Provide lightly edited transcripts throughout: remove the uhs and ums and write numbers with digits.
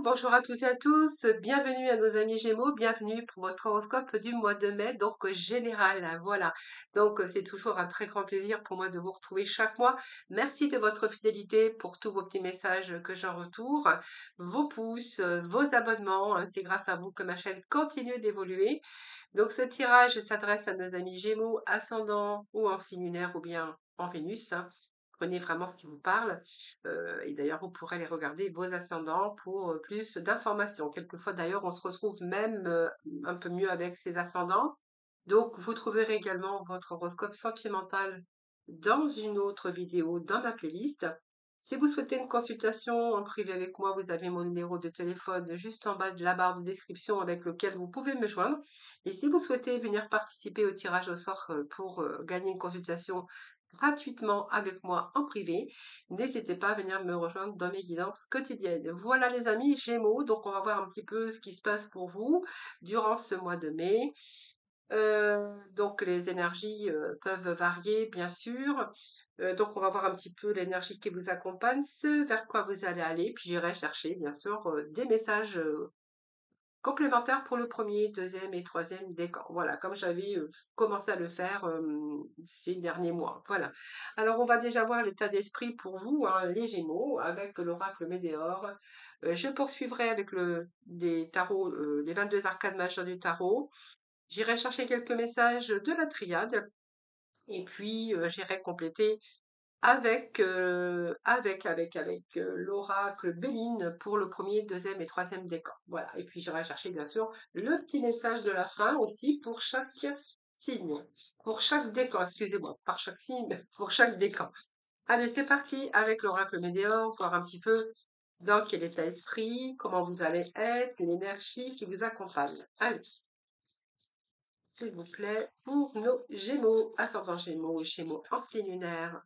Bonjour à toutes et à tous, bienvenue à nos amis Gémeaux, bienvenue pour votre horoscope du mois de mai, donc général, hein, voilà. Donc c'est toujours un très grand plaisir pour moi de vous retrouver chaque mois. Merci de votre fidélité pour tous vos petits messages que j'en retourne, vos pouces, vos abonnements, hein, c'est grâce à vous que ma chaîne continue d'évoluer. Donc ce tirage s'adresse à nos amis Gémeaux, ascendant ou en signe lunaire ou bien en Vénus, hein. Prenez vraiment ce qui vous parle. Et d'ailleurs, vous pourrez aller regarder vos ascendants pour plus d'informations. Quelquefois, d'ailleurs, on se retrouve même un peu mieux avec ces ascendants. Donc, vous trouverez également votre horoscope sentimental dans une autre vidéo dans ma playlist. Si vous souhaitez une consultation en privé avec moi, vous avez mon numéro de téléphone juste en bas de la barre de description avec lequel vous pouvez me joindre. Et si vous souhaitez venir participer au tirage au sort pour gagner une consultation gratuitement avec moi en privé, n'hésitez pas à venir me rejoindre dans mes guidances quotidiennes. Voilà les amis Gémeaux, donc on va voir un petit peu ce qui se passe pour vous durant ce mois de mai. Donc les énergies peuvent varier bien sûr. Donc on va voir un petit peu l'énergie qui vous accompagne, ce vers quoi vous allez aller, puis j'irai chercher bien sûr des messages complémentaires pour le premier, deuxième et troisième décan. Voilà, comme j'avais commencé à le faire ces derniers mois. Voilà. Alors, on va déjà voir l'état d'esprit pour vous, hein, les Gémeaux, avec l'oracle Médéor. Je poursuivrai avec des tarots, les 22 arcades majeures du tarot. J'irai chercher quelques messages de la triade. Et puis, j'irai compléter avec l'oracle Béline pour le premier, deuxième et troisième décan. Voilà. Et puis, j'irai chercher, bien sûr, le petit message de la fin aussi pour chaque signe. Pour chaque décan, excusez-moi, par chaque signe, pour chaque décan. Allez, c'est parti avec l'oracle Médéor, voir un petit peu dans quel état d'esprit, comment vous allez être, l'énergie qui vous accompagne. Allez, s'il vous plaît, pour nos Gémeaux, ascendant Gémeaux, Gémeaux en signe lunaire.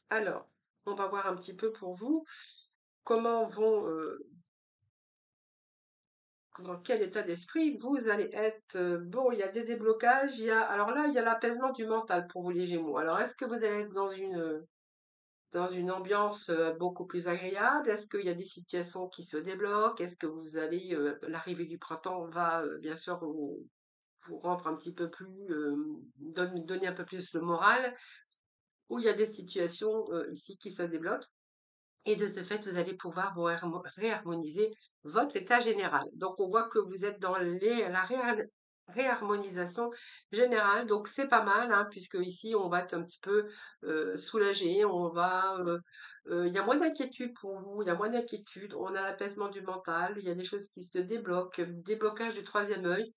Alors, on va voir un petit peu pour vous comment vont, dans quel état d'esprit vous allez être. Bon, il y a des déblocages, alors là, il y a l'apaisement du mental pour vous les Gémeaux. Alors, est-ce que vous allez être dans une ambiance beaucoup plus agréable? Est-ce qu'il y a des situations qui se débloquent? Est-ce que vous allez, l'arrivée du printemps va bien sûr vous rendre un petit peu plus, donner un peu plus le moral? Ou il y a des situations ici qui se débloquent? Et de ce fait, vous allez pouvoir vous réharmoniser votre état général. Donc, on voit que vous êtes dans la réharmonisation générale. Donc, c'est pas mal, hein, puisque ici, on va être un petit peu soulagé. Il y a moins d'inquiétude pour vous, il y a moins d'inquiétude. On a l'apaisement du mental, il y a des choses qui se débloquent, déblocage du troisième œil.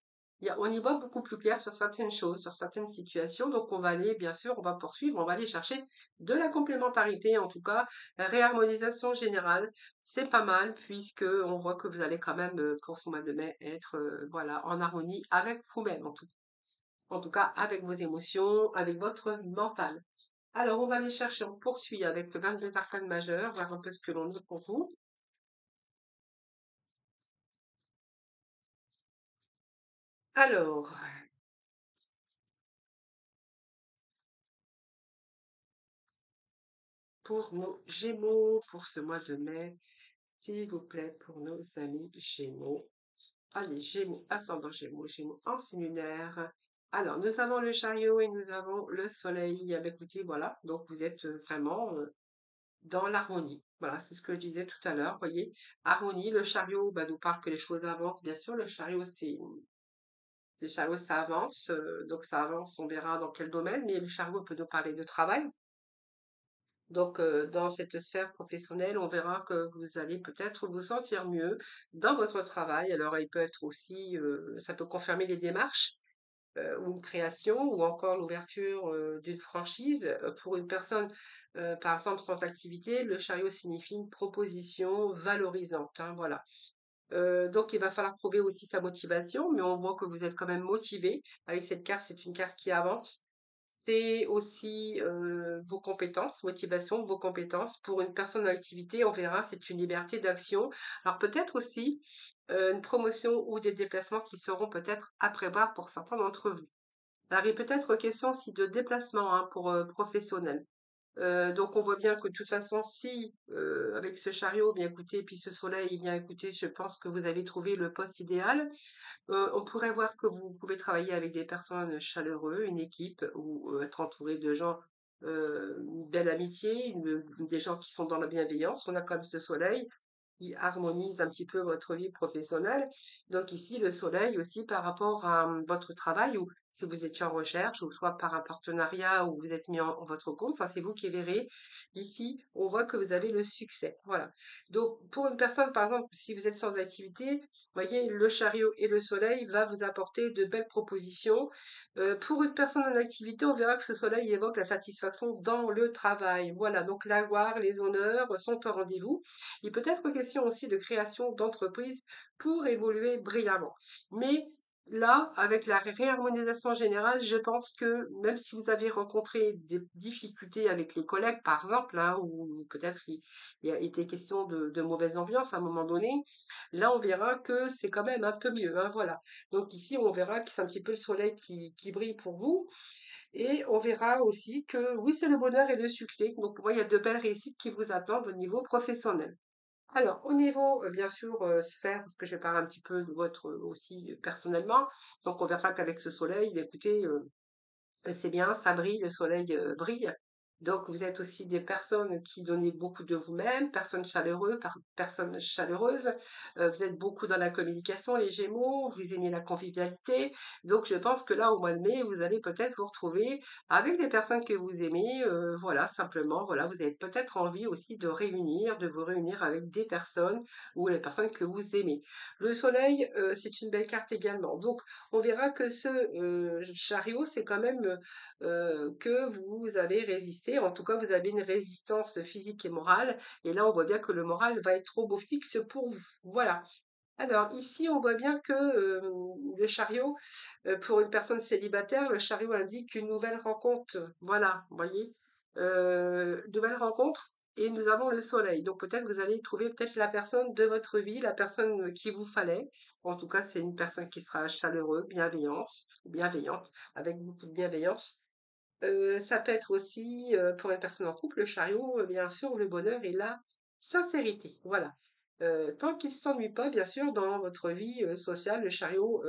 On y voit beaucoup plus clair sur certaines choses, sur certaines situations. Donc, on va aller, bien sûr, on va poursuivre, on va aller chercher de la complémentarité, en tout cas la réharmonisation générale, c'est pas mal puisque on voit que vous allez quand même, pour ce mois de mai, être voilà, en harmonie avec vous-même, en tout cas avec vos émotions, avec votre mental. Alors, on va aller chercher, on poursuit avec le 22 arcanes majeurs, voir un peu ce que l'on a pour vous. Alors, pour nos Gémeaux, pour ce mois de mai, s'il vous plaît, pour nos amis Gémeaux. Allez, Gémeaux, ascendant Gémeaux, Gémeaux en signe lunaire. Alors, nous avons le chariot et nous avons le soleil. Avec écoutez, voilà, donc vous êtes vraiment dans l'harmonie. Voilà, c'est ce que je disais tout à l'heure, vous voyez. Harmonie, le chariot bah, nous parle que les choses avancent, bien sûr. Le chariot, ça avance, donc ça avance, on verra dans quel domaine, mais le chariot peut nous parler de travail. Donc, dans cette sphère professionnelle, on verra que vous allez peut-être vous sentir mieux dans votre travail. Alors, il peut être aussi, ça peut confirmer les démarches ou une création ou encore l'ouverture d'une franchise. Pour une personne, par exemple, sans activité, le chariot signifie une proposition valorisante, hein, voilà. Donc, il va falloir prouver aussi sa motivation, mais on voit que vous êtes quand même motivé. Avec cette carte, c'est une carte qui avance. C'est aussi vos compétences, motivation, vos compétences. Pour une personne en activité, on verra, c'est une liberté d'action. Alors peut-être aussi une promotion ou des déplacements qui seront peut-être à prévoir pour certains d'entre vous. Alors il est peut-être question aussi de déplacement hein, pour professionnels. Donc on voit bien que de toute façon, si avec ce chariot, bien écoutez, puis ce soleil, eh bien écoutez, je pense que vous avez trouvé le poste idéal. On pourrait voir que vous pouvez travailler avec des personnes chaleureuses, une équipe, ou être entouré de gens, une belle amitié, des gens qui sont dans la bienveillance. On a comme ce soleil qui harmonise un petit peu votre vie professionnelle. Donc ici, le soleil aussi par rapport à votre travail ou si vous étiez en recherche ou soit par un partenariat ou vous êtes mis en votre compte, ça c'est vous qui verrez. Ici, on voit que vous avez le succès. Voilà. Donc pour une personne, par exemple, si vous êtes sans activité, voyez, le chariot et le soleil va vous apporter de belles propositions. Pour une personne en activité, on verra que ce soleil évoque la satisfaction dans le travail. Voilà, donc la gloire, les honneurs sont au rendez-vous. Il peut être question aussi de création d'entreprises pour évoluer brillamment. Mais là, avec la réharmonisation générale, je pense que même si vous avez rencontré des difficultés avec les collègues, par exemple, hein, ou peut-être il a été question de mauvaise ambiance à un moment donné, là, on verra que c'est quand même un peu mieux, hein, voilà. Donc ici, on verra que c'est un petit peu le soleil qui brille pour vous. Et on verra aussi que oui, c'est le bonheur et le succès. Donc, pour moi, il y a de belles réussites qui vous attendent au niveau professionnel. Alors, au niveau, bien sûr, sphère, parce que je parle un petit peu de votre aussi personnellement. Donc, on verra qu'avec ce soleil, écoutez, c'est bien, ça brille, le soleil brille. Donc, vous êtes aussi des personnes qui donnez beaucoup de vous-même, personnes chaleureuses. Vous êtes beaucoup dans la communication, les Gémeaux, vous aimez la convivialité. Donc, je pense que là, au mois de mai, vous allez peut-être vous retrouver avec des personnes que vous aimez. Voilà, simplement, voilà, vous avez peut-être envie aussi de vous réunir avec des personnes ou les personnes que vous aimez. Le soleil, c'est une belle carte également. Donc, on verra que ce chariot, c'est quand même que vous avez résisté. En tout cas, vous avez une résistance physique et morale. Et là, on voit bien que le moral va être trop beau fixe pour vous. Voilà. Alors, ici, on voit bien que le chariot, pour une personne célibataire, le chariot indique une nouvelle rencontre. Voilà, vous voyez, nouvelle rencontre. Et nous avons le soleil. Donc peut-être vous allez trouver peut-être la personne de votre vie, la personne qu'il vous fallait. En tout cas, c'est une personne qui sera chaleureuse, bienveillante, avec beaucoup de bienveillance. Ça peut être aussi, pour une personne en couple, le chariot, bien sûr, le bonheur et la sincérité. Voilà. Tant qu'il ne s'ennuie pas, bien sûr, dans votre vie sociale, le chariot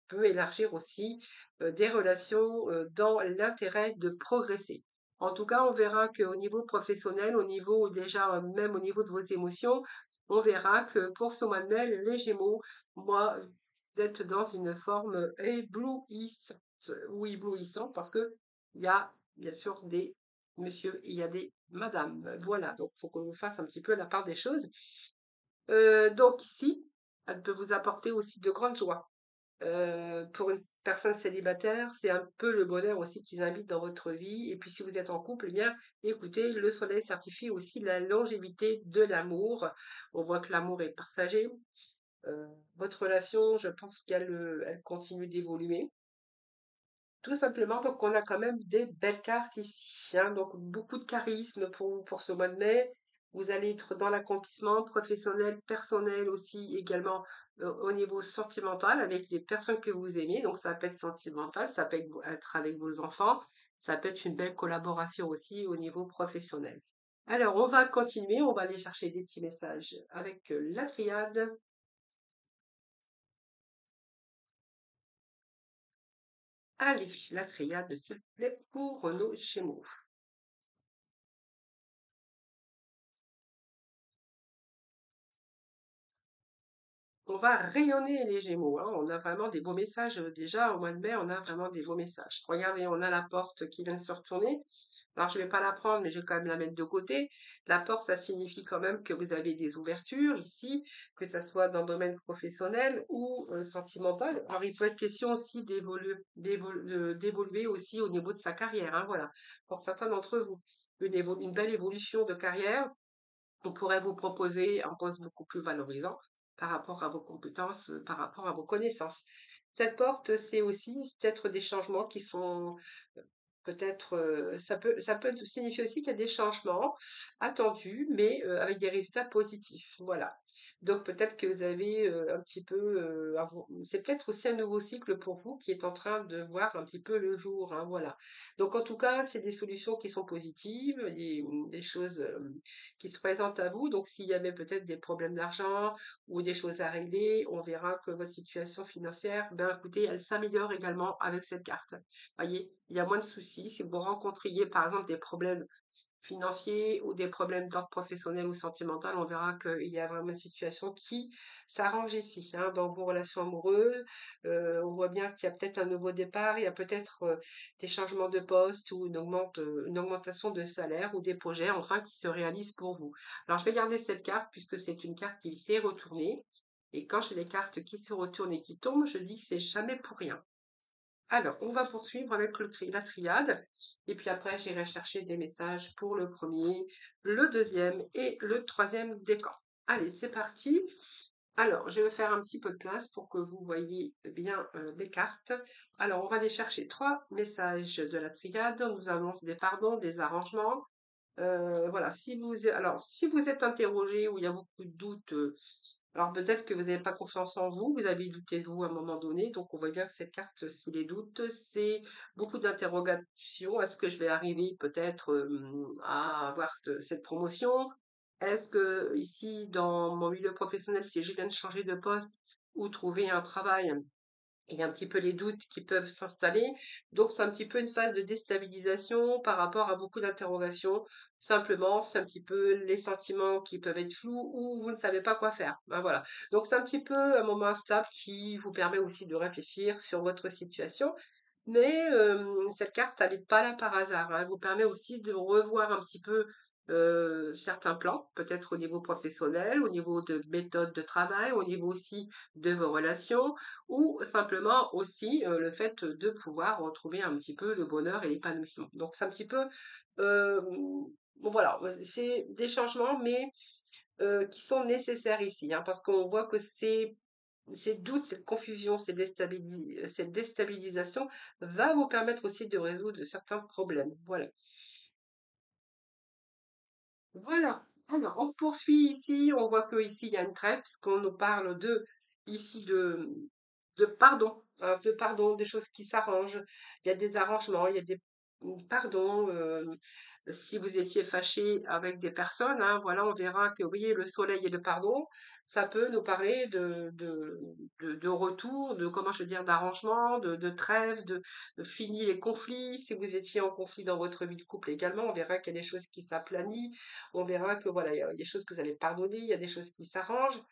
peut élargir aussi des relations dans l'intérêt de progresser. En tout cas, on verra qu'au niveau professionnel, au niveau déjà, même au niveau de vos émotions, on verra que pour ce mois de mai, les Gémeaux, moi, vous êtes dans une forme éblouissante ou éblouissante parce que il y a bien sûr des monsieur et il y a des madame. Voilà, donc il faut qu'on fasse un petit peu la part des choses. Donc ici, elle peut vous apporter aussi de grandes joies. Pour une personne célibataire, c'est un peu le bonheur aussi qu'ils invitent dans votre vie. Et puis si vous êtes en couple, eh bien, écoutez, le soleil certifie aussi la longévité de l'amour. On voit que l'amour est partagé. Euh, Votre relation, je pense elle continue d'évoluer. Tout simplement, donc on a quand même des belles cartes ici, hein, donc beaucoup de charisme pour ce mois de mai. Vous allez être dans l'accomplissement professionnel, personnel aussi, également au niveau sentimental avec les personnes que vous aimez. Donc ça peut être sentimental, ça peut être avec vos enfants, ça peut être une belle collaboration aussi au niveau professionnel. Alors on va continuer, on va aller chercher des petits messages avec la triade. Allez, la triade, s'il vous plaît, pour nos Gémeaux. On va rayonner les Gémeaux, hein. On a vraiment des beaux messages déjà au mois de mai, on a vraiment des beaux messages. Regardez, on a la porte qui vient de se retourner. Alors je vais pas la prendre, mais je vais quand même la mettre de côté. La porte, ça signifie quand même que vous avez des ouvertures ici, que ça soit dans le domaine professionnel ou sentimental. Alors il peut être question aussi d'évoluer aussi au niveau de sa carrière, hein, voilà. Pour certains d'entre vous, une belle évolution de carrière on pourrait vous proposer un poste beaucoup plus valorisant par rapport à vos compétences, par rapport à vos connaissances. Cette porte, c'est aussi peut-être des changements qui sont Peut-être, ça peut signifier aussi qu'il y a des changements attendus, mais avec des résultats positifs. Voilà. Donc peut-être que vous avez un petit peu, c'est peut-être aussi un nouveau cycle pour vous qui est en train de voir un petit peu le jour, hein, voilà. Donc en tout cas, c'est des solutions qui sont positives, des choses qui se présentent à vous. Donc s'il y avait peut-être des problèmes d'argent ou des choses à régler, on verra que votre situation financière, ben écoutez, elle s'améliore également avec cette carte. Voyez, il y a moins de soucis. Si vous rencontriez par exemple des problèmes financiers ou des problèmes d'ordre professionnel ou sentimental, on verra qu'il y a vraiment une situation qui s'arrange ici, hein, dans vos relations amoureuses. On voit bien qu'il y a peut-être un nouveau départ, il y a peut-être des changements de poste ou une augmentation de salaire ou des projets enfin qui se réalisent pour vous. Alors je vais garder cette carte puisque c'est une carte qui s'est retournée. Et quand j'ai les cartes qui se retournent et qui tombent, je dis que c'est jamais pour rien. Alors, on va poursuivre avec la triade. Et puis après, j'irai chercher des messages pour le premier, le deuxième et le troisième décan. Allez, c'est parti. Alors, je vais faire un petit peu de place pour que vous voyez bien les cartes. Alors, on va aller chercher trois messages de la triade. On nous annonce des pardons, des arrangements. Voilà, si vous êtes interrogé ou il y a beaucoup de doutes, alors peut-être que vous n'avez pas confiance en vous, vous avez douté de vous à un moment donné, donc on voit bien que cette carte, c'est les doutes, c'est beaucoup d'interrogations. Est-ce que je vais arriver peut-être à avoir cette promotion? Est-ce que ici, dans mon milieu professionnel, si je viens de changer de poste ou trouver un travail, il y a un petit peu les doutes qui peuvent s'installer. Donc, c'est un petit peu une phase de déstabilisation par rapport à beaucoup d'interrogations. Simplement, c'est un petit peu les sentiments qui peuvent être flous ou vous ne savez pas quoi faire. Ben voilà. Donc, c'est un petit peu un moment instable qui vous permet aussi de réfléchir sur votre situation. Mais cette carte, elle n'est pas là par hasard, hein. Elle vous permet aussi de revoir un petit peu certains plans, peut-être au niveau professionnel, au niveau de méthode de travail, au niveau aussi de vos relations, ou simplement aussi le fait de pouvoir retrouver un petit peu le bonheur et l'épanouissement. Donc c'est un petit peu, bon, voilà, c'est des changements, mais qui sont nécessaires ici, hein, parce qu'on voit que ces doutes, cette confusion, cette déstabilisation va vous permettre aussi de résoudre certains problèmes. Voilà. Voilà. Alors, on poursuit ici. On voit que ici il y a une trêve, puisqu'on nous parle ici de pardon, hein, de pardon, des choses qui s'arrangent. Il y a des arrangements, il y a des pardons. Si vous étiez fâché avec des personnes, hein, voilà, on verra que, vous voyez, le soleil et le pardon, ça peut nous parler de retour, de, comment je veux dire, d'arrangement, de trêve, de fini les conflits. Si vous étiez en conflit dans votre vie de couple également, on verra qu'il y a des choses qui s'aplanissent. On verra que voilà, il y a des choses que vous allez pardonner, il y a des choses qui s'arrangent.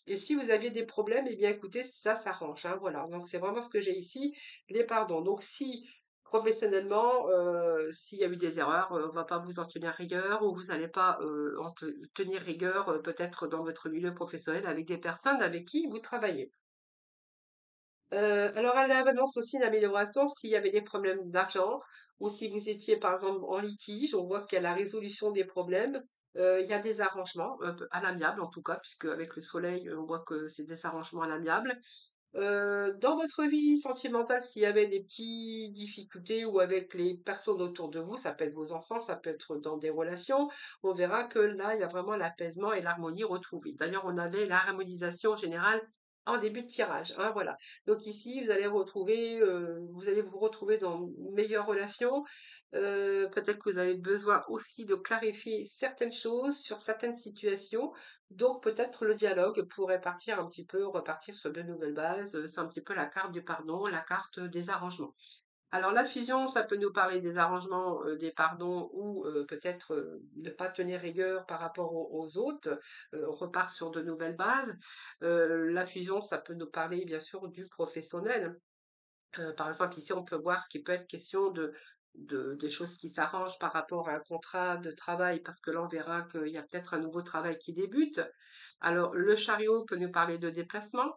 Et si vous aviez des problèmes, eh bien écoutez, ça s'arrange, hein, voilà. Donc c'est vraiment ce que j'ai ici, les pardons. Donc si professionnellement, s'il y a eu des erreurs, on va pas vous en tenir rigueur ou vous n'allez pas tenir rigueur peut-être dans votre milieu professionnel avec des personnes avec qui vous travaillez. Alors elle annonce aussi une amélioration s'il y avait des problèmes d'argent ou si vous étiez par exemple en litige, on voit qu'il y a la résolution des problèmes, il y a des arrangements, à l'amiable en tout cas, puisque avec le soleil, on voit que c'est des arrangements à l'amiable. Dans votre vie sentimentale, s'il y avait des petites difficultés ou avec les personnes autour de vous, ça peut être vos enfants, ça peut être dans des relations, on verra que là, il y a vraiment l'apaisement et l'harmonie retrouvée. D'ailleurs, on avait l'harmonisation générale en début de tirage, hein, voilà. Donc ici, vous allez vous retrouver dans une meilleure relation. Peut-être que vous avez besoin aussi de clarifier certaines choses sur certaines situations. Donc peut-être le dialogue pourrait partir un petit peu, repartir sur de nouvelles bases. C'est un petit peu la carte du pardon, la carte des arrangements. Alors la fusion, ça peut nous parler des arrangements, des pardons ou peut-être ne pas tenir rigueur par rapport aux autres. On repart sur de nouvelles bases. La fusion, ça peut nous parler bien sûr du professionnel. Par exemple, ici, on peut voir qu'il peut être question des choses qui s'arrangent par rapport à un contrat de travail, parce que là, on verra qu'il y a peut-être un nouveau travail qui débute. Alors, le chariot peut nous parler de déplacement.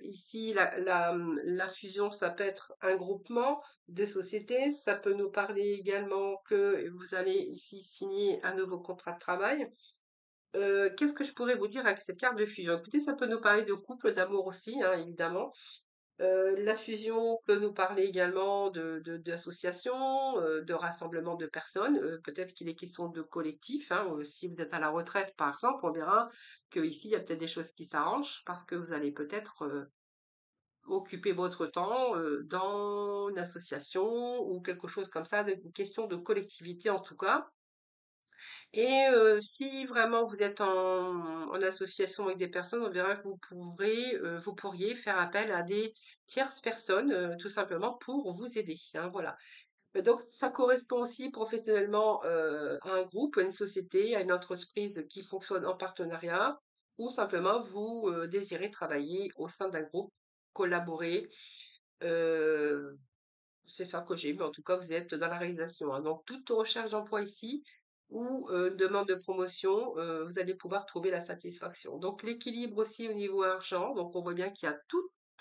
Ici, la fusion, ça peut être un groupement de sociétés. Ça peut nous parler également que vous allez ici signer un nouveau contrat de travail. Qu'est-ce que je pourrais vous dire avec cette carte de fusion? Écoutez, ça peut nous parler de couple, d'amour aussi, hein, évidemment. La fusion peut nous parler également d'associations, de rassemblements de personnes. Peut-être qu'il est question de collectif, hein. Si vous êtes à la retraite, par exemple, on verra qu'ici, il y a peut-être des choses qui s'arrangent parce que vous allez peut-être occuper votre temps dans une association ou quelque chose comme ça, une question de collectivité en tout cas. Et si vraiment vous êtes en association avec des personnes, on verra que vous pourriez faire appel à des tierces personnes, tout simplement pour vous aider, hein, voilà. Donc ça correspond aussi professionnellement, à un groupe, à une société, à une entreprise qui fonctionne en partenariat ou simplement vous, désirez travailler au sein d'un groupe, collaborer, heu c'est ça que j'ai, mais en tout cas, vous êtes dans la réalisation, hein. Donc, toute recherche d'emploi ici ou demande de promotion, vous allez pouvoir trouver la satisfaction. Donc, l'équilibre aussi au niveau argent. Donc, on voit bien qu'il y a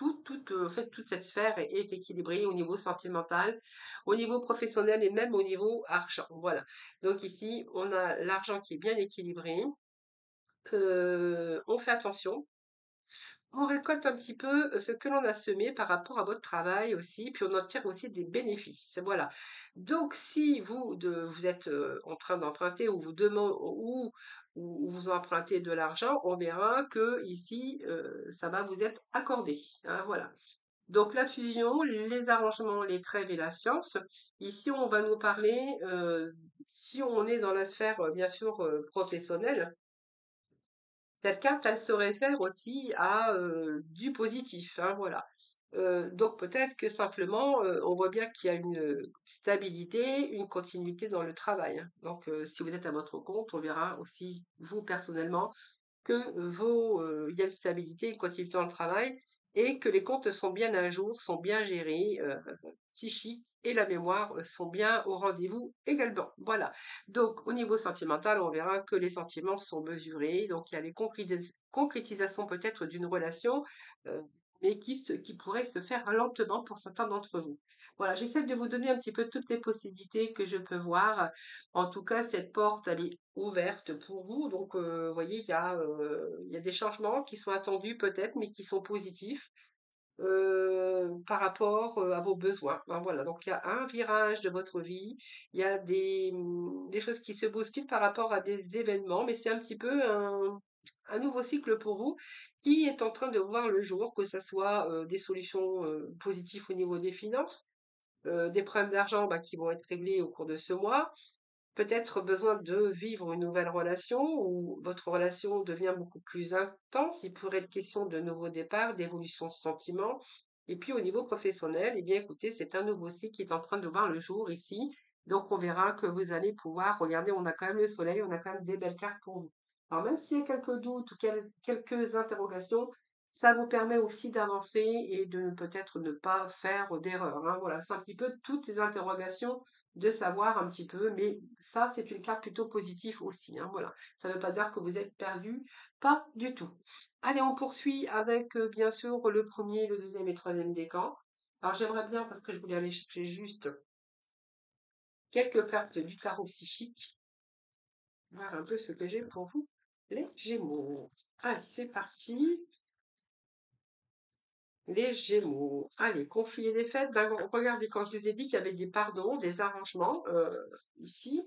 en fait, toute cette sphère est équilibrée au niveau sentimental, au niveau professionnel et même au niveau argent. Voilà. Donc, ici, on a l'argent qui est bien équilibré. On fait attention, on récolte un petit peu ce que l'on a semé par rapport à votre travail aussi, puis on en tire aussi des bénéfices. Voilà. Donc, si vous êtes en train d'emprunter ou ou vous empruntez de l'argent, on verra que ici, ça va vous être accordé, hein, voilà. Donc, la fusion, les arrangements, les trêves et la science. Ici, on va nous parler, si on est dans la sphère, bien sûr, professionnelle, cette carte, elle se réfère aussi à du positif, hein, voilà. Donc peut-être que simplement, on voit bien qu'il y a une stabilité, une continuité dans le travail, hein. Donc si vous êtes à votre compte, on verra aussi, vous personnellement, que il y a une stabilité, une continuité dans le travail et que les comptes sont bien à jour, sont bien gérés, psychique et la mémoire sont bien au rendez-vous également. Voilà. Donc, au niveau sentimental, on verra que les sentiments sont mesurés. Donc, il y a les concrétisations peut-être d'une relation, euh, mais qui pourrait se faire lentement pour certains d'entre vous. Voilà, j'essaie de vous donner un petit peu toutes les possibilités que je peux voir. En tout cas, cette porte, elle est ouverte pour vous. Donc, vous voyez, il y a des changements qui sont attendus peut-être, mais qui sont positifs par rapport à vos besoins. Ben, voilà, donc il y a un virage de votre vie, il y a des choses qui se bousculent par rapport à des événements, mais c'est un petit peu un nouveau cycle pour vous qui est en train de voir le jour, que ce soit des solutions positives au niveau des finances, des problèmes d'argent bah, qui vont être réglés au cours de ce mois, peut-être besoin de vivre une nouvelle relation ou votre relation devient beaucoup plus intense. Il pourrait être question de nouveaux départs, d'évolution de sentiments. Et puis au niveau professionnel, eh bien écoutez, c'est un nouveau cycle qui est en train de voir le jour ici. Donc on verra que vous allez pouvoir, regardez, on a quand même le soleil, on a quand même des belles cartes pour vous. Alors même s'il y a quelques doutes ou quelques interrogations, ça vous permet aussi d'avancer et de peut-être ne pas faire d'erreur, hein. Voilà, c'est un petit peu toutes les interrogations de savoir un petit peu, mais ça, c'est une carte plutôt positive aussi, hein, voilà. Ça ne veut pas dire que vous êtes perdu, pas du tout. Allez, on poursuit avec, bien sûr, le premier, le deuxième et le troisième décan. Alors, j'aimerais bien, parce que je voulais aller chercher juste quelques cartes du tarot psychique, voir un peu ce que j'ai pour vous, les Gémeaux. Allez, c'est parti. Les Gémeaux. Allez, conflits et défaites. Ben, regardez, quand je vous ai dit qu'il y avait des pardons, des arrangements, ici,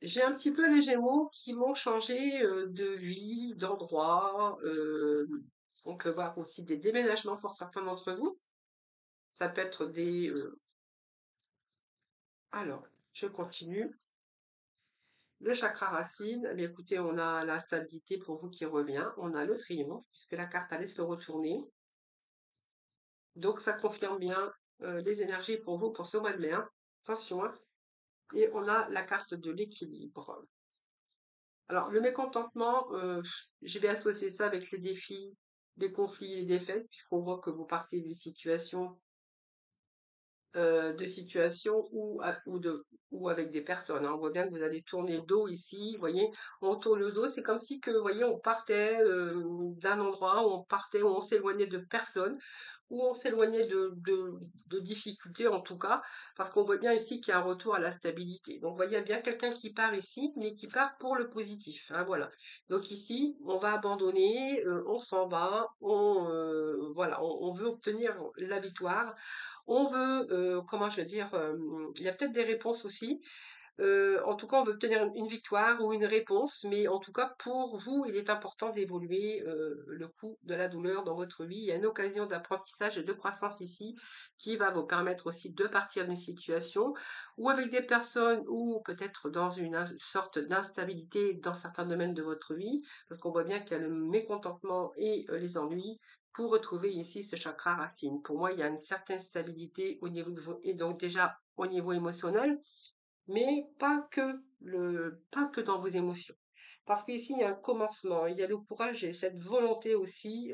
j'ai un petit peu les Gémeaux qui m'ont changé de vie, d'endroit. On peut voir aussi des déménagements pour certains d'entre vous. Ça peut être des... Alors, je continue. Le chakra racine, eh écoutez, on a la stabilité pour vous qui revient. On a le triomphe, puisque la carte allait se retourner. Donc, ça confirme bien les énergies pour vous pour ce mois de mai, hein. Attention, hein. Et on a la carte de l'équilibre. Alors, le mécontentement, je vais associer ça avec les défis, les conflits et les défaites, puisqu'on voit que vous partez d'une situation, de situation ou avec des personnes, hein. On voit bien que vous allez tourner le dos ici, vous voyez, on tourne le dos, c'est comme si que, vous voyez, on partait d'un endroit, où on partait, où on s'éloignait de personnes, où on s'éloignait de difficultés en tout cas, parce qu'on voit bien ici qu'il y a un retour à la stabilité. Donc, vous voyez bien quelqu'un qui part ici, mais qui part pour le positif, hein, voilà. Donc ici, on va abandonner, on s'en va, voilà, on veut obtenir la victoire, on veut, comment je veux dire, il y a peut-être des réponses aussi, en tout cas, on veut obtenir une victoire ou une réponse, mais en tout cas, pour vous, il est important d'évoluer le coût de la douleur dans votre vie. Il y a une occasion d'apprentissage et de croissance ici qui va vous permettre aussi de partir d'une situation ou avec des personnes ou peut-être dans une sorte d'instabilité dans certains domaines de votre vie, parce qu'on voit bien qu'il y a le mécontentement et les ennuis. Pour retrouver ici ce chakra racine. Pour moi, il y a une certaine stabilité au niveau de vos, et donc déjà au niveau émotionnel, mais pas que dans vos émotions. Parce qu'ici, il y a un commencement, il y a le courage et cette volonté aussi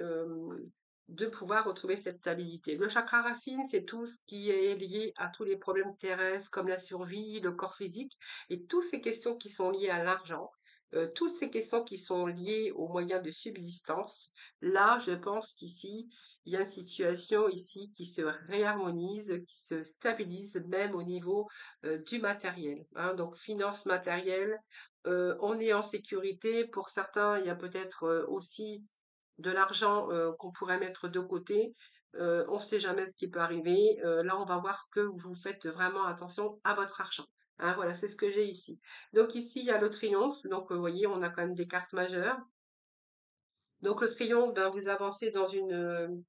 de pouvoir retrouver cette stabilité. Le chakra racine, c'est tout ce qui est lié à tous les problèmes terrestres comme la survie, le corps physique et toutes ces questions qui sont liées à l'argent. Toutes ces questions qui sont liées aux moyens de subsistance. Là, je pense qu'ici, il y a une situation ici qui se réharmonise, qui se stabilise même au niveau du matériel, hein. Donc, finances matérielles, on est en sécurité. Pour certains, il y a peut-être aussi de l'argent qu'on pourrait mettre de côté. On ne sait jamais ce qui peut arriver. Là, on va voir que vous faites vraiment attention à votre argent, hein. Voilà, c'est ce que j'ai ici. Donc ici, il y a le triomphe. Donc, vous voyez, on a quand même des cartes majeures. Donc le triomphe, ben, vous avancez dans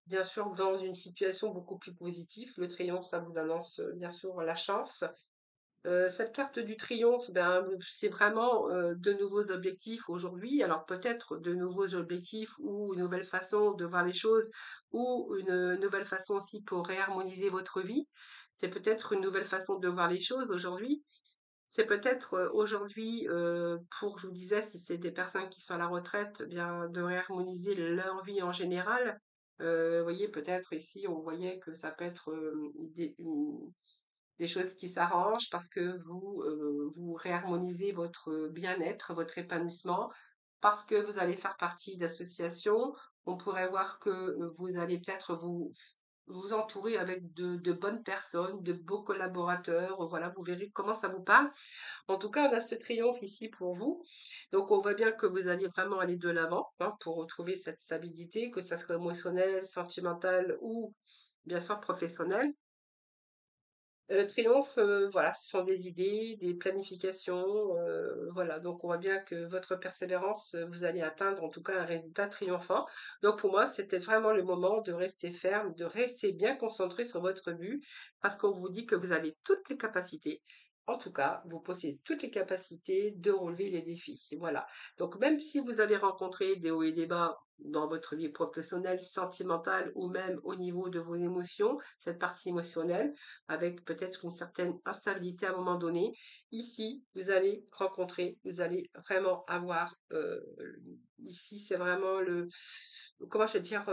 bien sûr, dans une situation beaucoup plus positive. Le triomphe, ça vous annonce bien sûr la chance. Cette carte du triomphe, ben, c'est vraiment de nouveaux objectifs aujourd'hui. Alors peut-être de nouveaux objectifs ou une nouvelle façon de voir les choses ou une nouvelle façon aussi pour réharmoniser votre vie. C'est peut-être une nouvelle façon de voir les choses aujourd'hui. C'est peut-être aujourd'hui, pour, je vous disais, si c'est des personnes qui sont à la retraite, eh bien de réharmoniser leur vie en général. Vous voyez, peut-être ici, on voyait que ça peut être des choses qui s'arrangent parce que vous réharmonisez votre bien-être, votre épanouissement, parce que vous allez faire partie d'associations. On pourrait voir que vous allez peut-être vous entourer avec de bonnes personnes, de beaux collaborateurs. Voilà, vous verrez comment ça vous parle. En tout cas, on a ce triomphe ici pour vous. Donc, on voit bien que vous allez vraiment aller de l'avant, hein, pour retrouver cette stabilité, que ça soit émotionnelle, sentimentale ou bien sûr professionnelle. Triomphe, voilà, ce sont des idées, des planifications, voilà. Donc on voit bien que votre persévérance, vous allez atteindre en tout cas un résultat triomphant. Donc pour moi, c'était vraiment le moment de rester ferme, de rester bien concentré sur votre but, parce qu'on vous dit que vous avez toutes les capacités. En tout cas, vous possédez toutes les capacités de relever les défis. Voilà. Donc même si vous avez rencontré des hauts et des bas dans votre vie professionnelle, sentimentale ou même au niveau de vos émotions, cette partie émotionnelle, avec peut-être une certaine instabilité à un moment donné. Ici, vous allez rencontrer, vous allez vraiment avoir, ici, c'est vraiment comment je vais dire,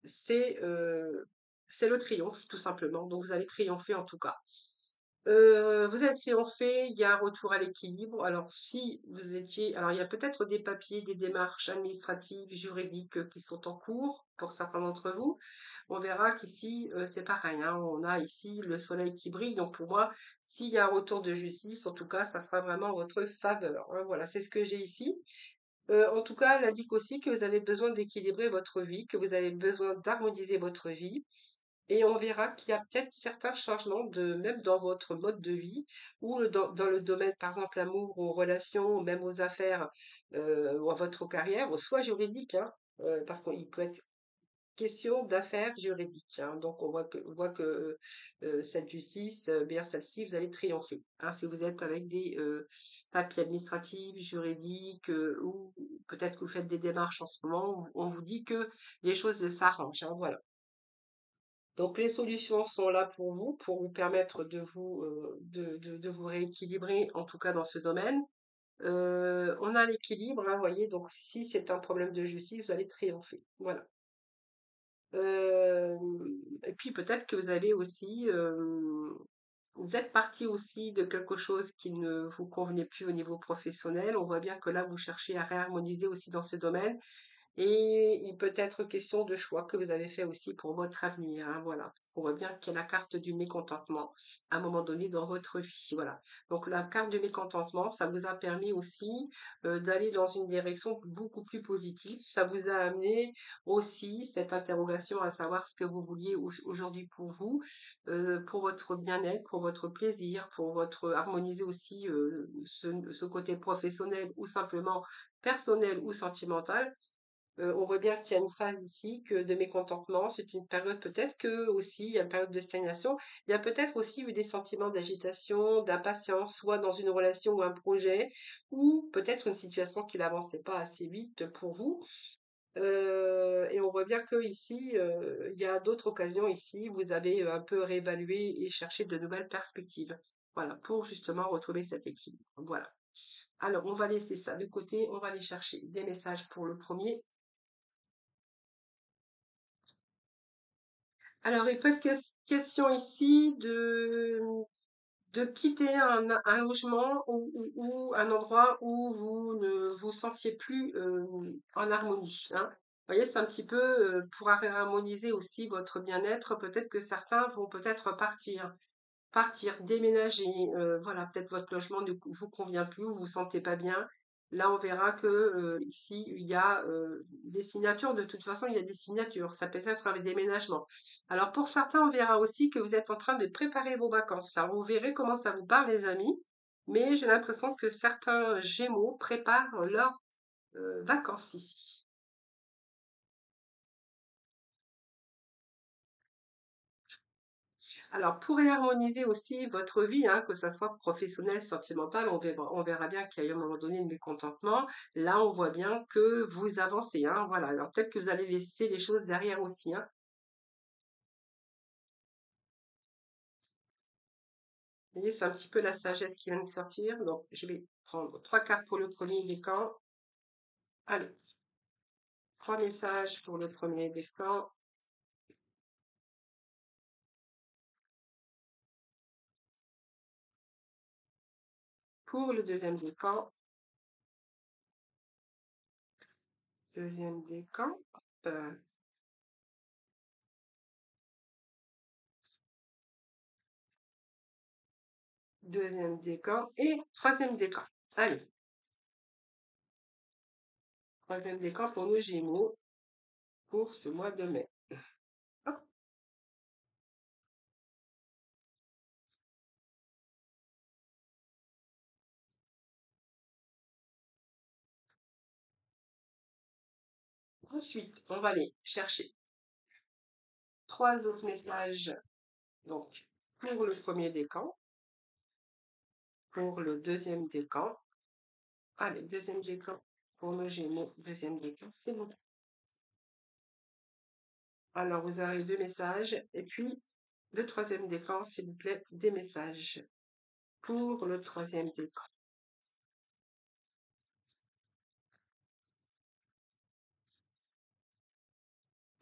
c'est euh, c'est le triomphe, tout simplement. Donc, vous allez triompher en tout cas. Vous avez triomphé, il y a un retour à l'équilibre. Alors, si vous étiez, alors il y a peut-être des papiers, des démarches administratives, juridiques qui sont en cours pour certains d'entre vous. On verra qu'ici, c'est pareil, hein. On a ici le soleil qui brille. Donc, pour moi, s'il y a un retour de justice, en tout cas, ça sera vraiment en votre faveur, hein. Voilà, c'est ce que j'ai ici. En tout cas, elle indique aussi que vous avez besoin d'équilibrer votre vie, que vous avez besoin d'harmoniser votre vie. Et on verra qu'il y a peut-être certains changements même dans votre mode de vie ou dans le domaine, par exemple, l'amour, aux relations, ou même aux affaires, ou à votre carrière, ou soit juridique, hein, parce qu'il peut être question d'affaires juridiques, hein. Donc on voit que cette justice, bien celle-ci, vous allez triompher, hein, si vous êtes avec des papiers administratifs, juridiques, ou peut-être que vous faites des démarches en ce moment, on vous dit que les choses s'arrangent, hein, voilà. Donc les solutions sont là pour vous permettre de vous rééquilibrer, en tout cas dans ce domaine. On a l'équilibre, hein, voyez, donc si c'est un problème de justice, vous allez triompher. Voilà. Et puis peut-être que vous avez aussi, vous êtes parti aussi de quelque chose qui ne vous convenait plus au niveau professionnel. On voit bien que là, vous cherchez à réharmoniser aussi dans ce domaine. Et il peut être question de choix que vous avez fait aussi pour votre avenir, hein, voilà. Parce qu'on voit bien qu'il y a la carte du mécontentement à un moment donné dans votre vie, voilà. Donc la carte du mécontentement, ça vous a permis aussi d'aller dans une direction beaucoup plus positive. Ça vous a amené aussi cette interrogation à savoir ce que vous vouliez aujourd'hui pour votre bien-être, pour votre plaisir, pour votre harmoniser aussi ce côté professionnel ou simplement personnel ou sentimental. On voit bien qu'il y a une phase ici que de mécontentement, c'est une période peut-être que aussi, il y a une période de stagnation. Il y a peut-être aussi eu des sentiments d'agitation, d'impatience, soit dans une relation ou un projet, ou peut-être une situation qui n'avançait pas assez vite pour vous. Et on voit bien que ici, il y a d'autres occasions ici, vous avez un peu réévalué et cherché de nouvelles perspectives. Voilà, pour justement retrouver cet équilibre. Voilà. Alors, on va laisser ça de côté, on va aller chercher des messages pour le premier. Alors, il peut être question ici de quitter un logement ou un endroit où vous ne vous sentiez plus en harmonie, hein. Vous voyez, c'est un petit peu pour harmoniser aussi votre bien-être. Peut-être que certains vont peut-être partir, déménager, voilà, peut-être votre logement ne vous convient plus, vous vous sentez pas bien. Là, on verra que ici, il y a des signatures. De toute façon, il y a des signatures. Ça peut être un déménagement. Alors, pour certains, on verra aussi que vous êtes en train de préparer vos vacances. Alors, vous verrez comment ça vous parle, les amis. Mais j'ai l'impression que certains Gémeaux préparent leurs vacances ici. Alors, pour réharmoniser aussi votre vie, hein, que ça soit professionnel, sentimental, on verra bien qu'il y a eu un moment donné le mécontentement. Là, on voit bien que vous avancez, hein, voilà. Alors, peut-être que vous allez laisser les choses derrière aussi, hein. Vous voyez, c'est un petit peu la sagesse qui vient de sortir. Donc, je vais prendre trois cartes pour le premier décan. Allez, trois messages pour le premier décan. Pour le deuxième décan, deuxième décan. euh, Deuxième décan et troisième décan. Allez, troisième décan pour nos Gémeaux pour ce mois de mai. Hop. Ensuite, on va aller chercher trois autres messages. Donc, pour le premier décan, pour le deuxième décan. Allez, deuxième décan pour nos Gémeaux, deuxième décan, c'est bon. Alors, vous avez deux messages. Et puis, le troisième décan, s'il vous plaît, des messages. Pour le troisième décan.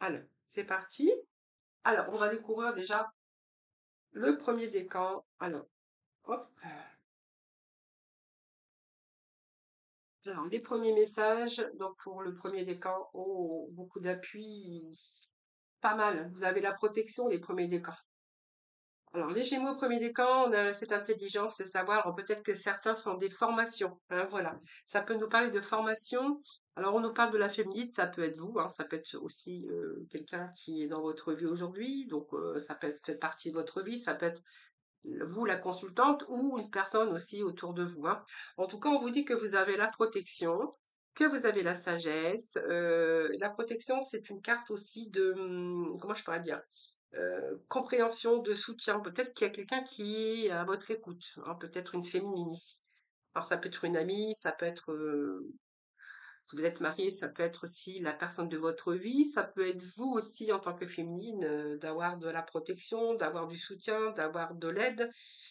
Alors, c'est parti. Alors, on va découvrir déjà le premier décan. Alors, hop. Alors, les premiers messages, donc pour le premier décan, oh, beaucoup d'appui, pas mal. Vous avez la protection, les premiers décans. Alors, les Gémeaux, premier décan, on a cette intelligence de savoir, alors peut-être que certains font des formations, hein, voilà. Ça peut nous parler de formation. Alors, on nous parle de la féminine, ça peut être vous, hein, ça peut être aussi quelqu'un qui est dans votre vie aujourd'hui, donc ça peut être fait partie de votre vie, ça peut être vous, la consultante, ou une personne aussi autour de vous, hein. En tout cas, on vous dit que vous avez la protection, que vous avez la sagesse. La protection, c'est une carte aussi de, comment je pourrais dire, compréhension, de soutien. Peut-être qu'il y a quelqu'un qui est à votre écoute, hein, peut-être une féminine ici. Alors, ça peut être une amie, ça peut être si vous êtes marié, ça peut être aussi la personne de votre vie, ça peut être vous aussi en tant que féminine, d'avoir de la protection, d'avoir du soutien, d'avoir de l'aide.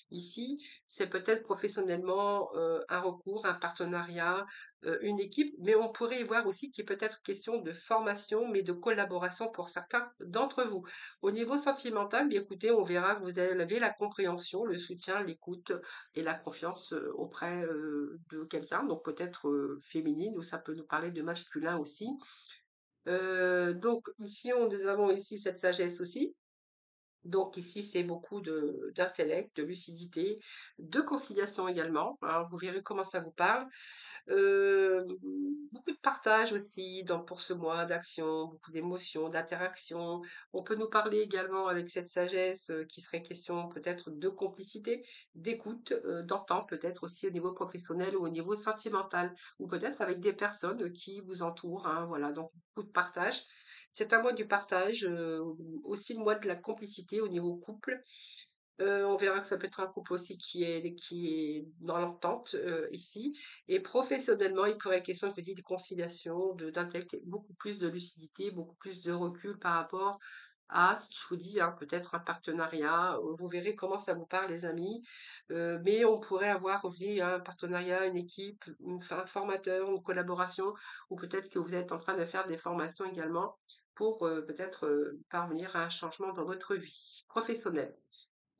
Ici, c'est peut-être professionnellement un recours, un partenariat, une équipe, mais on pourrait y voir aussi qu'il peut être question de formation, mais de collaboration pour certains d'entre vous. Au niveau sentimental, bien écoutez, on verra que vous avez la compréhension, le soutien, l'écoute et la confiance auprès de quelqu'un, donc peut-être féminine, ou ça peut nous parler de masculin aussi. Donc ici, nous avons ici cette sagesse aussi. Donc ici, c'est beaucoup d'intellect, de lucidité, de conciliation également, hein. Vous verrez comment ça vous parle. Heu, Beaucoup de partage aussi pour ce mois, d'action, beaucoup d'émotions, d'interactions. On peut nous parler également avec cette sagesse, qui serait question peut-être de complicité, d'écoute, d'entente peut-être aussi au niveau professionnel ou au niveau sentimental ou peut-être avec des personnes qui vous entourent, hein, voilà, donc beaucoup de partage. C'est un mois du partage, aussi le mois de la complicité au niveau couple. On verra que ça peut être un couple aussi qui est dans l'entente, ici. Et professionnellement, il pourrait être question, je vous dis, de conciliation, beaucoup plus de lucidité, beaucoup plus de recul par rapport à, si je vous dis, hein, peut-être un partenariat. Vous verrez comment ça vous parle, les amis. Mais on pourrait avoir aussi un partenariat, une équipe, un formateur, une collaboration, ou peut-être que vous êtes en train de faire des formations également pour peut-être parvenir à un changement dans votre vie professionnelle.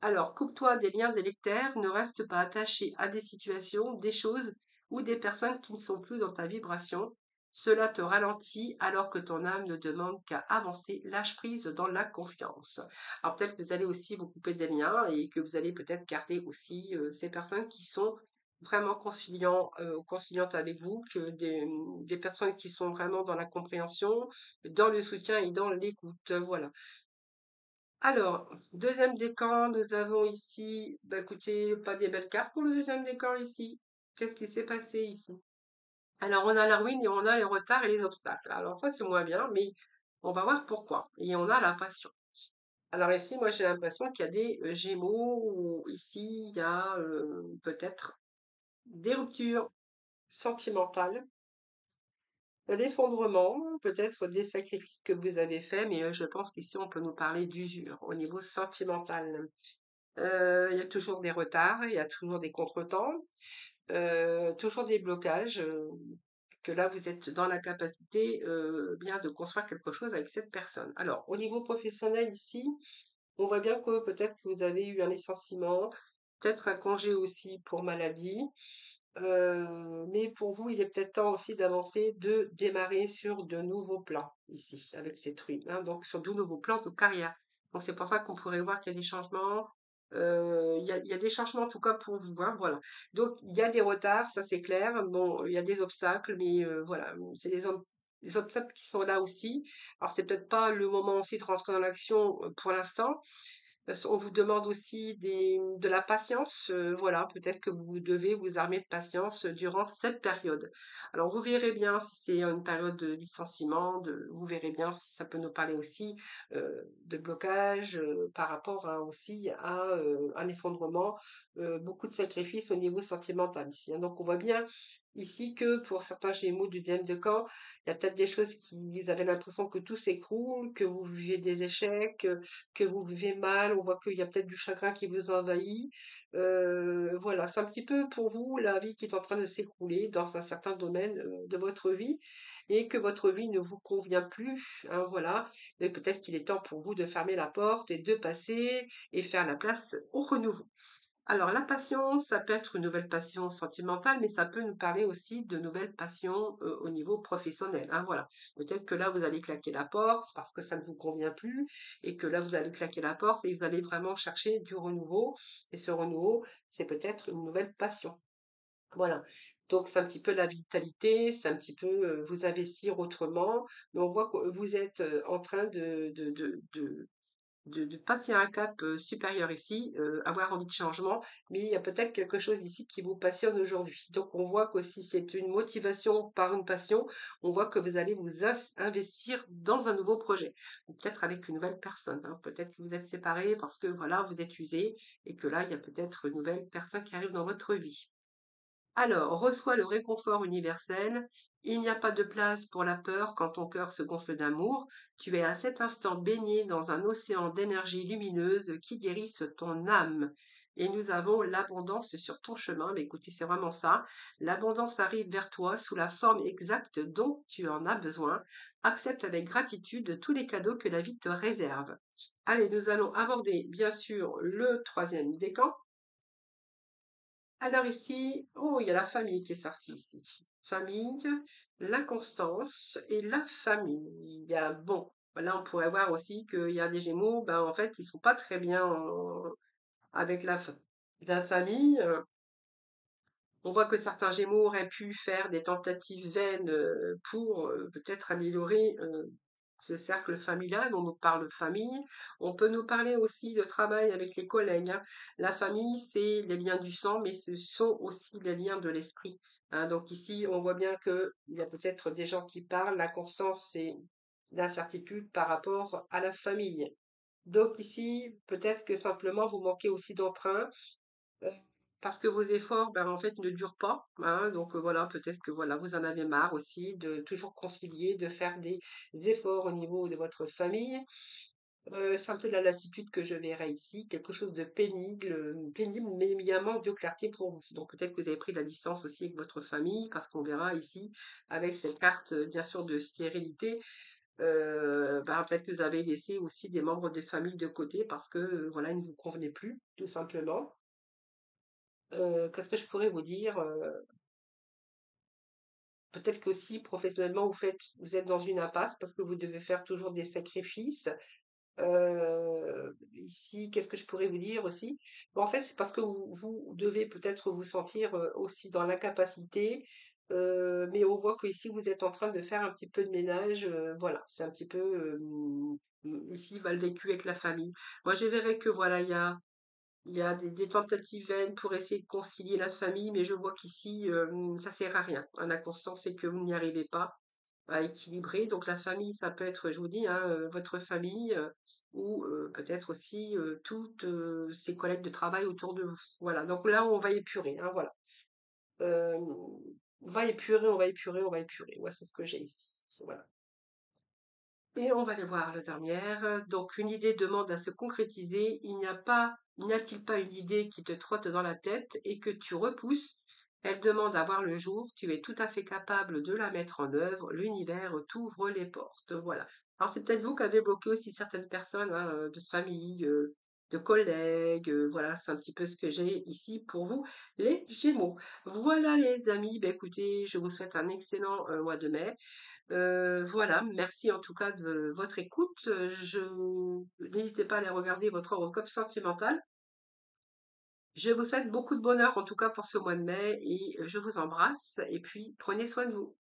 Alors, coupe-toi des liens délétères, ne reste pas attaché à des situations, des choses ou des personnes qui ne sont plus dans ta vibration. Cela te ralentit alors que ton âme ne demande qu'à avancer. Lâche prise dans la confiance. Alors peut-être que vous allez aussi vous couper des liens et que vous allez peut-être garder aussi ces personnes qui sont vraiment conciliantes avec vous, que des personnes qui sont vraiment dans la compréhension, dans le soutien et dans l'écoute. Voilà. Alors, deuxième décan, nous avons ici, bah écoutez, pas des belles cartes pour le deuxième décan ici. Qu'est-ce qui s'est passé ici? Alors, on a la ruine et on a les retards et les obstacles. Alors ça, c'est moins bien, mais on va voir pourquoi. Et on a la passion. Alors ici, moi, j'ai l'impression qu'il y a des gémeaux, ou ici, il y a peut-être des ruptures sentimentales, l'effondrement, peut-être des sacrifices que vous avez faits, mais je pense qu'ici, on peut nous parler d'usure au niveau sentimental. Il y a toujours des retards, il y a toujours des contretemps, toujours des blocages, que là vous êtes dans la capacité, bien de construire quelque chose avec cette personne. Alors au niveau professionnel ici, on voit bien que peut-être que vous avez eu un licenciement, peut-être un congé aussi pour maladie, mais pour vous, il est peut-être temps aussi d'avancer, de démarrer sur de nouveaux plans ici, avec cette ruine, hein, donc sur de nouveaux plans de carrière. Donc c'est pour ça qu'on pourrait voir qu'il y a des changements. Il y a des changements en tout cas pour vous, hein, voilà. Donc il y a des retards, ça c'est clair. Bon, il y a des obstacles, mais voilà, c'est des obstacles qui sont là aussi. Alors c'est peut-être pas le moment aussi de rentrer dans l'action pour l'instant, on vous demande aussi de la patience, voilà, peut-être que vous devez vous armer de patience durant cette période. Alors vous verrez bien si c'est une période de licenciement, vous verrez bien si ça peut nous parler aussi de blocage par rapport aussi à un effondrement, beaucoup de sacrifices au niveau sentimental ici, hein. Donc on voit bien ici que pour certains Gémeaux du dixième de camp, il y a peut-être des choses qui vous avez l'impression que tout s'écroule, que vous vivez des échecs, que vous vivez mal, on voit qu'il y a peut-être du chagrin qui vous envahit. Voilà, c'est un petit peu pour vous la vie qui est en train de s'écrouler dans un certain domaine de votre vie et que votre vie ne vous convient plus, hein, voilà. Et peut-être qu'il est temps pour vous de fermer la porte et de passer et faire la place au renouveau. Alors, la passion, ça peut être une nouvelle passion sentimentale, mais ça peut nous parler aussi de nouvelles passions au niveau professionnel, hein, voilà. Peut-être que là, vous allez claquer la porte parce que ça ne vous convient plus et que là, vous allez claquer la porte et vous allez vraiment chercher du renouveau. Et ce renouveau, c'est peut-être une nouvelle passion. Voilà. Donc, c'est un petit peu la vitalité, c'est un petit peu vous investir autrement. Mais on voit que vous êtes en train de passer un cap supérieur ici, avoir envie de changement, mais il y a peut-être quelque chose ici qui vous passionne aujourd'hui. Donc on voit que si c'est une motivation par une passion, on voit que vous allez vous investir dans un nouveau projet, ou peut-être avec une nouvelle personne, hein. Peut-être que vous êtes séparés parce que voilà, vous êtes usés et que là, il y a peut-être une nouvelle personne qui arrive dans votre vie. Alors, reçois le réconfort universel. Il n'y a pas de place pour la peur quand ton cœur se gonfle d'amour. Tu es à cet instant baigné dans un océan d'énergie lumineuse qui guérisse ton âme. Et nous avons l'abondance sur ton chemin. Mais écoutez, c'est vraiment ça. L'abondance arrive vers toi sous la forme exacte dont tu en as besoin. Accepte avec gratitude tous les cadeaux que la vie te réserve. Allez, nous allons aborder bien sûr le troisième décan. Alors ici, oh, il y a la famille qui est sortie ici. famille, l'inconstance et la famille. Bon, là, on pourrait voir aussi qu'il y a des Gémeaux, ben, en fait, ils sont pas très bien avec la famille. On voit que certains Gémeaux auraient pu faire des tentatives vaines pour peut-être améliorer ce cercle familial. On nous parle de famille. On peut nous parler aussi de travail avec les collègues, hein. La famille, c'est les liens du sang, mais ce sont aussi les liens de l'esprit, hein. Donc ici, on voit bien qu'il y a peut-être des gens qui parlent. L'inconstance et l'incertitude par rapport à la famille. Donc ici, peut-être que simplement vous manquez aussi d'entrain, Heu, parce que vos efforts, ben, en fait, ne durent pas, hein, donc voilà, peut-être que, voilà, vous en avez marre aussi de toujours concilier, de faire des efforts au niveau de votre famille. C'est un peu la lassitude que je verrais ici, quelque chose de pénible, mais il y a un manque de clarté pour vous. Donc peut-être que vous avez pris de la distance aussi avec votre famille, parce qu'on verra ici, avec cette carte, bien sûr, de stérilité, ben, peut-être que vous avez laissé aussi des membres de famille de côté parce que, voilà, ils ne vous convenaient plus, tout simplement. Qu'est-ce que je pourrais vous dire? Peut-être qu'aussi professionnellement vous êtes dans une impasse parce que vous devez faire toujours des sacrifices. Ici, qu'est-ce que je pourrais vous dire aussi? Bah, en fait, c'est parce que vous devez peut-être vous sentir, aussi dans l'incapacité, mais on voit qu'ici vous êtes en train de faire un petit peu de ménage, voilà, c'est un petit peu, ici, va le vécu avec la famille. Moi, je verrais que voilà, il y a des tentatives vaines pour essayer de concilier la famille, mais je vois qu'ici, ça sert à rien. Un inconscient, c'est que vous n'y arrivez pas à équilibrer. Donc la famille, ça peut être, je vous dis, hein, votre famille, ou peut-être aussi toutes ces collègues de travail autour de vous. Voilà. Donc là, on va épurer, hein, voilà. Euh, on va épurer, on va épurer, on va épurer. Ouais, c'est ce que j'ai ici. Voilà. Et on va aller voir la dernière. Donc, une idée demande à se concrétiser. N'y a-t-il pas une idée qui te trotte dans la tête et que tu repousses? Elle demande à voir le jour. Tu es tout à fait capable de la mettre en œuvre. L'univers t'ouvre les portes. Voilà. Alors, c'est peut-être vous qui avez bloqué aussi certaines personnes, hein, de famille, de collègues. Voilà, c'est un petit peu ce que j'ai ici pour vous, les Gémeaux. Voilà, les amis. Ben, écoutez, je vous souhaite un excellent mois de mai. Voilà, merci en tout cas de votre écoute. N'hésitez pas à aller regarder votre horoscope sentimental. Je vous souhaite beaucoup de bonheur en tout cas pour ce mois de mai et je vous embrasse et puis prenez soin de vous.